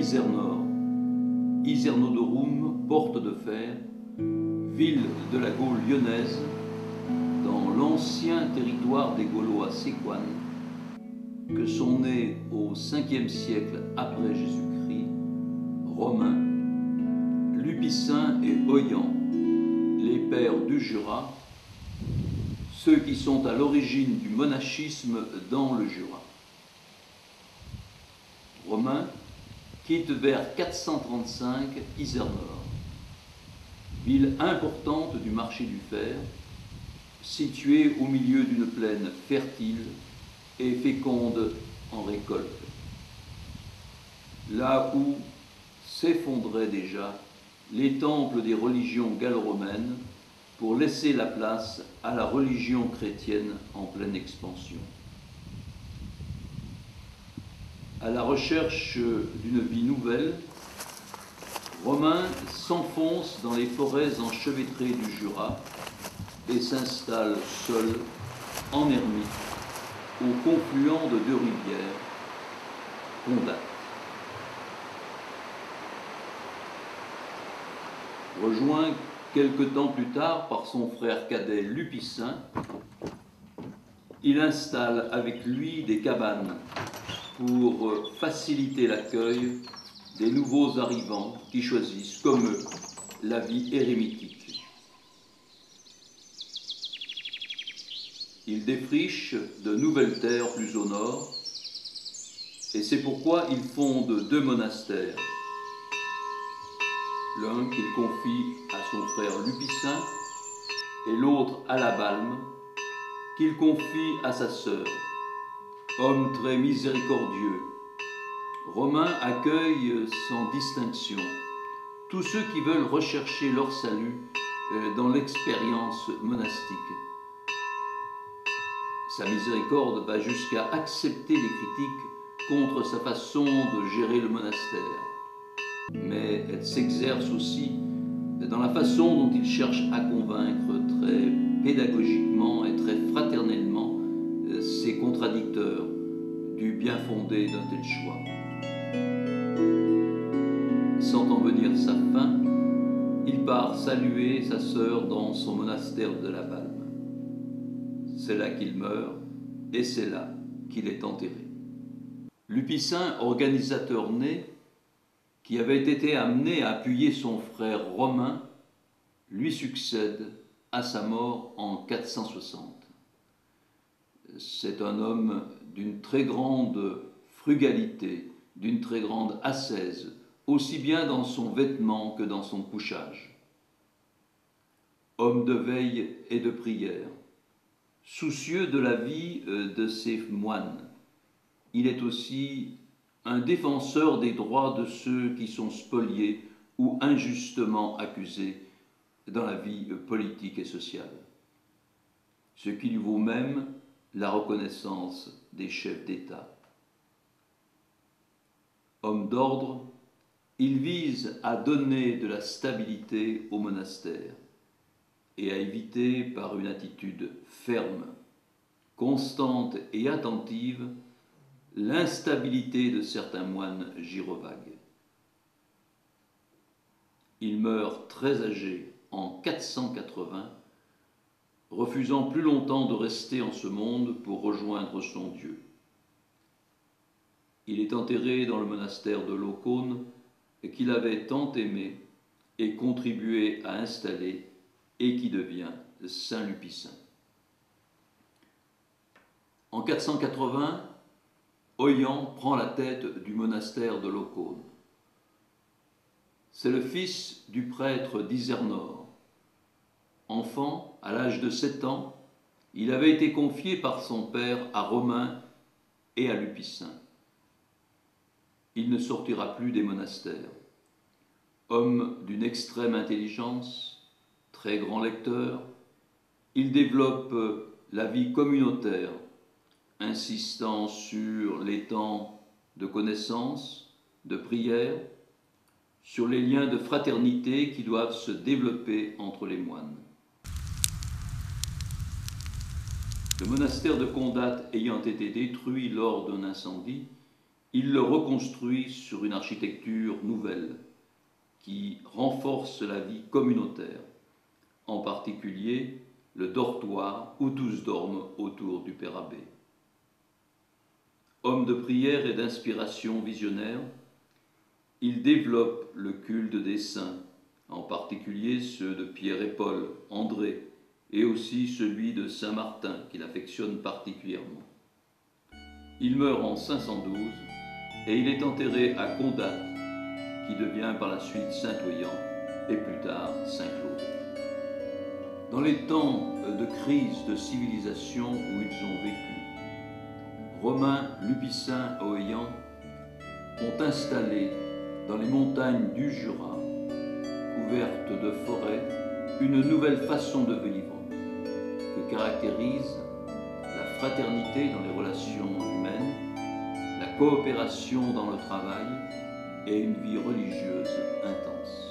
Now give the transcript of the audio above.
Izernore, Isernodorum, porte de fer, ville de la Gaule lyonnaise, dans l'ancien territoire des Gaulois séquanes, que sont nés au 5e siècle après Jésus-Christ, Romains, Lupicin et Oian, les pères du Jura, ceux qui sont à l'origine du monachisme dans le Jura. Romains quitte vers 435 Izernore, ville importante du marché du fer, située au milieu d'une plaine fertile et féconde en récolte, là où s'effondraient déjà les temples des religions gallo-romaines pour laisser la place à la religion chrétienne en pleine expansion. À la recherche d'une vie nouvelle, Romain s'enfonce dans les forêts enchevêtrées du Jura et s'installe seul, en ermite, au confluent de deux rivières, Condat. Rejoint quelque temps plus tard par son frère cadet Lupicin, il installe avec lui des cabanes pour faciliter l'accueil des nouveaux arrivants qui choisissent, comme eux, la vie érémitique. Il défriche de nouvelles terres plus au nord, et c'est pourquoi il fonde deux monastères. L'un qu'il confie à son frère Lupicin, et l'autre à la Balme, qu'il confie à sa sœur. Homme très miséricordieux, Romain accueille sans distinction tous ceux qui veulent rechercher leur salut dans l'expérience monastique. Sa miséricorde va jusqu'à accepter les critiques contre sa façon de gérer le monastère, mais elle s'exerce aussi dans la façon dont il cherche à convaincre très pédagogiquement et très fraternellement ses contradicteurs du bien fondé d'un tel choix. Sentant venir sa fin, il part saluer sa sœur dans son monastère de la Balme. C'est là qu'il meurt et c'est là qu'il est enterré. Lupicin, organisateur né, qui avait été amené à appuyer son frère Romain, lui succède à sa mort en 460. C'est un homme d'une très grande frugalité, d'une très grande ascèse, aussi bien dans son vêtement que dans son couchage. Homme de veille et de prière, soucieux de la vie de ses moines, il est aussi un défenseur des droits de ceux qui sont spoliés ou injustement accusés dans la vie politique et sociale, ce qui lui vaut même la reconnaissance des chefs d'État. Homme d'ordre, il vise à donner de la stabilité au monastère et à éviter par une attitude ferme, constante et attentive l'instabilité de certains moines gyrovagues. Il meurt très âgé en 480, refusant plus longtemps de rester en ce monde pour rejoindre son Dieu. Il est enterré dans le monastère de Locone, qu'il avait tant aimé et contribué à installer et qui devient Saint-Lupicin. En 480, Oian prend la tête du monastère de Locone. C'est le fils du prêtre d'Izernore. Enfant, à l'âge de 7 ans, il avait été confié par son père à Romain et à Lupicin. Il ne sortira plus des monastères. Homme d'une extrême intelligence, très grand lecteur, il développe la vie communautaire, insistant sur les temps de connaissance, de prière, sur les liens de fraternité qui doivent se développer entre les moines. Le monastère de Condat ayant été détruit lors d'un incendie, il le reconstruit sur une architecture nouvelle qui renforce la vie communautaire, en particulier le dortoir où tous dorment autour du Père Abbé. Homme de prière et d'inspiration visionnaire, il développe le culte des saints, en particulier ceux de Pierre et Paul, André, et aussi celui de Saint Martin, qu'il affectionne particulièrement. Il meurt en 512 et il est enterré à Condat, qui devient par la suite Saint-Oyen et plus tard Saint-Claude. Dans les temps de crise de civilisation où ils ont vécu, Romain, Lupicin, Ohayan ont installé dans les montagnes du Jura, couvertes de forêts, une nouvelle façon de vivre que caractérise la fraternité dans les relations humaines, la coopération dans le travail et une vie religieuse intense.